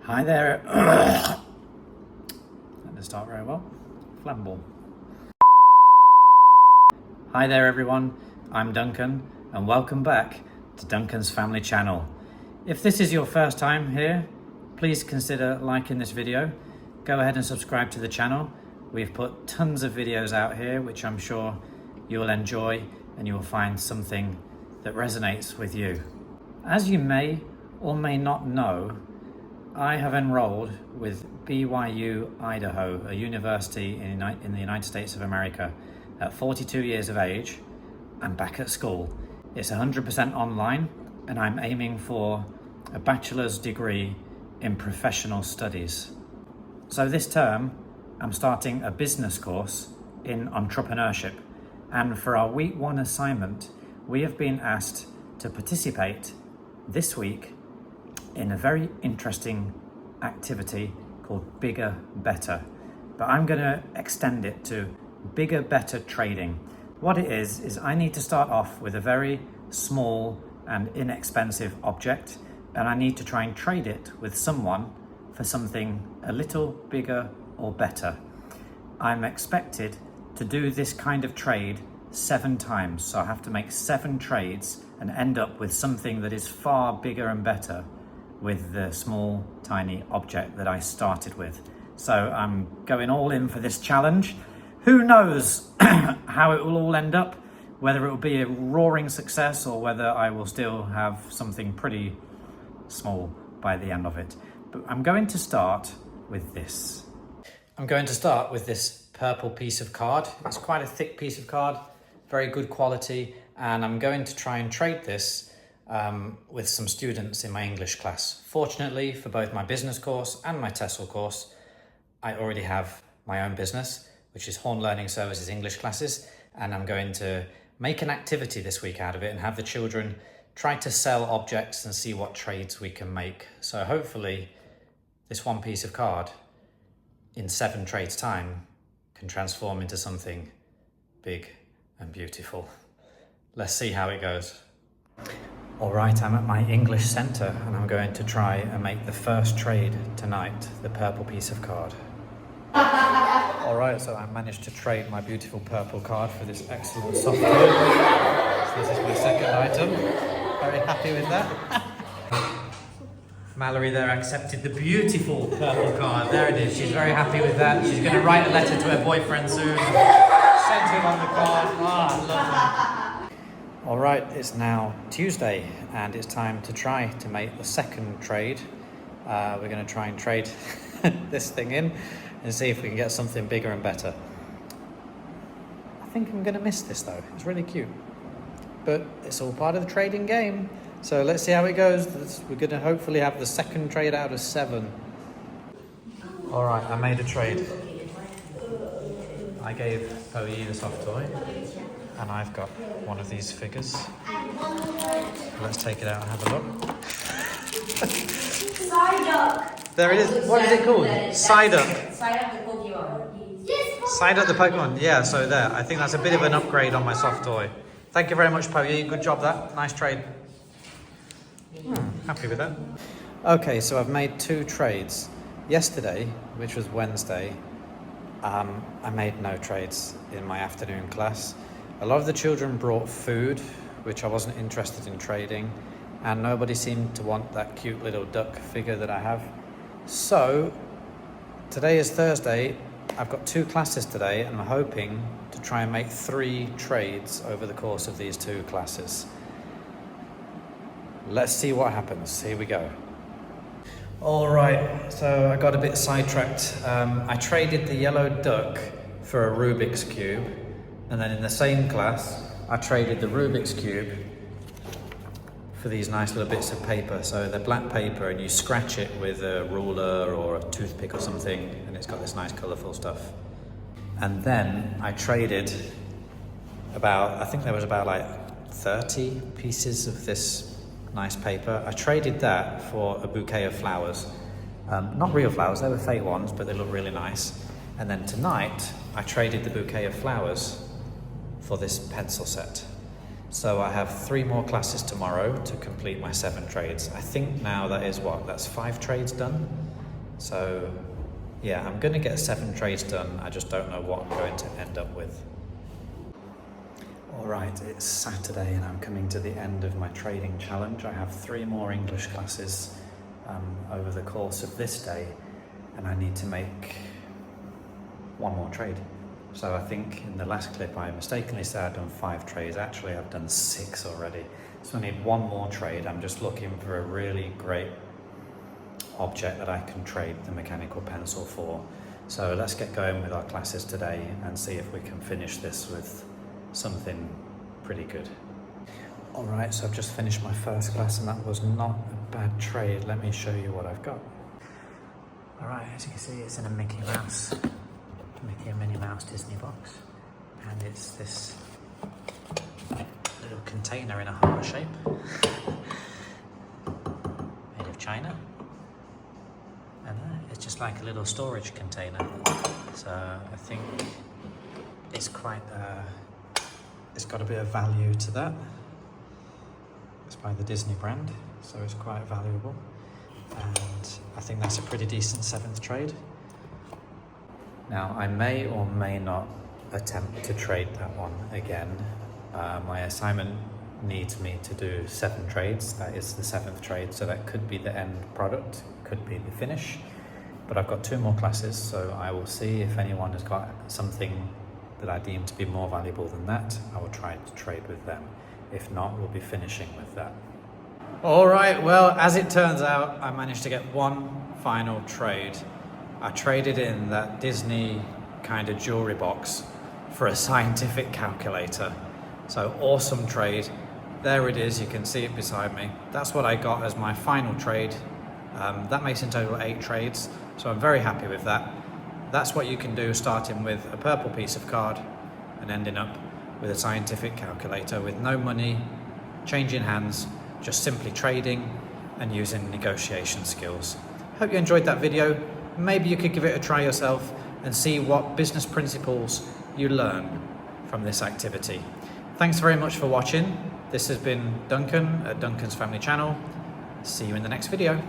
Hi there. That didn't start very well. Flammable. Hi there everyone, I'm Duncan and welcome back to Duncan's Family Channel. If this is your first time here, please consider liking this video. Go ahead and subscribe to the channel. We've put tons of videos out here which I'm sure you'll enjoy and you'll find something that resonates with you. As you may or may not know, I have enrolled with BYU-Idaho, a university in the United States of America. At 42 years of age, I'm back at school. It's 100% online and I'm aiming for a bachelor's degree in professional studies. So this term, I'm starting a business course in entrepreneurship. And for our week 1 assignment, we have been asked to participate this week in a very interesting activity called Bigger Better. But I'm going to extend it to Bigger Better Trading. What it is I need to start off with a very small and inexpensive object, and I need to try and trade it with someone for something a little bigger or better. I'm expected to do this kind of trade 7 times, so I have to make 7 trades and end up with something that is far bigger and better with the small tiny object that I started with. So I'm going all in for this challenge. Who knows how it will all end up, whether it will be a roaring success or whether I will still have something pretty small by the end of it. But I'm going to start with this. I'm going to start with this purple piece of card. It's quite a thick piece of card, very good quality, and I'm going to try and trade this with some students in my English class. Fortunately for both my business course and my TESOL course, I already have my own business, which is Horn Learning Services English classes, and I'm going to make an activity this week out of it and have the children try to sell objects and see what trades we can make. So hopefully this one piece of card in 7 trades time can transform into something big and beautiful. Let's see how it goes. All right, I'm at my English centre and I'm going to try and make the first trade tonight, the purple piece of card. All right, so I managed to trade my beautiful purple card for this excellent soft toy. So this is my second item. Very happy with that. Mallory there accepted the beautiful purple card. There it is. She's very happy with that. She's going to write a letter to her boyfriend soon. Send him on the card. I love that. All right, it's now Tuesday and it's time to try to make the second trade. We're going to try and trade this thing in and see if we can get something bigger and better. I think I'm going to miss this though. It's really cute, but it's all part of the trading game. So let's see how it goes. We're going to hopefully have the second trade out of 7. All right, I made a trade. I gave Poe the soft toy, and I've got one of these figures. Let's take it out and have a look. Psyduck. There it is. What is it called? Psyduck. Psyduck the Pokemon. Psyduck the Pokemon. Yeah, so there. I think that's a bit of an upgrade on my soft toy. Thank you very much, Poe. Good job that. Nice trade. Happy with that. Okay, so I've made 2 trades. Yesterday, which was Wednesday, I made no trades in my afternoon class. A lot of the children brought food, which I wasn't interested in trading, and nobody seemed to want that cute little duck figure that I have. So today is Thursday. I've got 2 classes today, and I'm hoping to try and make 3 trades over the course of these 2 classes. Let's see what happens. Here we go. All right, so I got a bit sidetracked. I traded the yellow duck for a Rubik's Cube, and then in the same class, I traded the Rubik's Cube for these nice little bits of paper. So they're black paper and you scratch it with a ruler or a toothpick or something, and it's got this nice colourful stuff. And then I traded I think there was about like 30 pieces of this nice paper. I traded that for a bouquet of flowers. Not real flowers, they were fake ones, but they look really nice. And then tonight, I traded the bouquet of flowers for this pencil set. So I have 3 more classes tomorrow to complete my 7 trades. I think now that is that's 5 trades done. So yeah, I'm going to get 7 trades done. I just don't know what I'm going to end up with. All right, it's Saturday and I'm coming to the end of my trading challenge. I have 3 more English classes over the course of this day, and I need to make 1 more trade. So I think in the last clip I mistakenly said I'd done 5 trades. Actually, I've done 6 already. So I need 1 more trade. I'm just looking for a really great object that I can trade the mechanical pencil for. So let's get going with our classes today and see if we can finish this with something pretty good. All right, so I've just finished my first class and that was not a bad trade. Let me show you what I've got. All right, as you can see, it's in a Mickey and Minnie Mouse Disney box, and it's this little container in a heart shape made of china, and it's just like a little storage container. So I think it's quite it's got a bit of value to that. It's by the Disney brand, so it's quite valuable, and I think that's a pretty decent 7th trade. Now, I may or may not attempt to trade that one again. My assignment needs me to do 7 trades. That is the 7th trade, so that could be the end product, could be the finish. But I've got 2 more classes, so I will see if anyone has got something that I deem to be more valuable than that. I will try to trade with them. If not, we'll be finishing with that. All right, well, as it turns out, I managed to get 1 final trade. I traded in that Disney kind of jewelry box for a scientific calculator. So awesome trade. There it is, you can see it beside me. That's what I got as my final trade. That makes in total 8 trades, so I'm very happy with that. That's what you can do, starting with a purple piece of card and ending up with a scientific calculator with no money, changing hands, just simply trading and using negotiation skills. Hope you enjoyed that video. Maybe you could give it a try yourself and see what business principles you learn from this activity. Thanks very much for watching. This has been Duncan at Duncan's Family Channel. See you in the next video.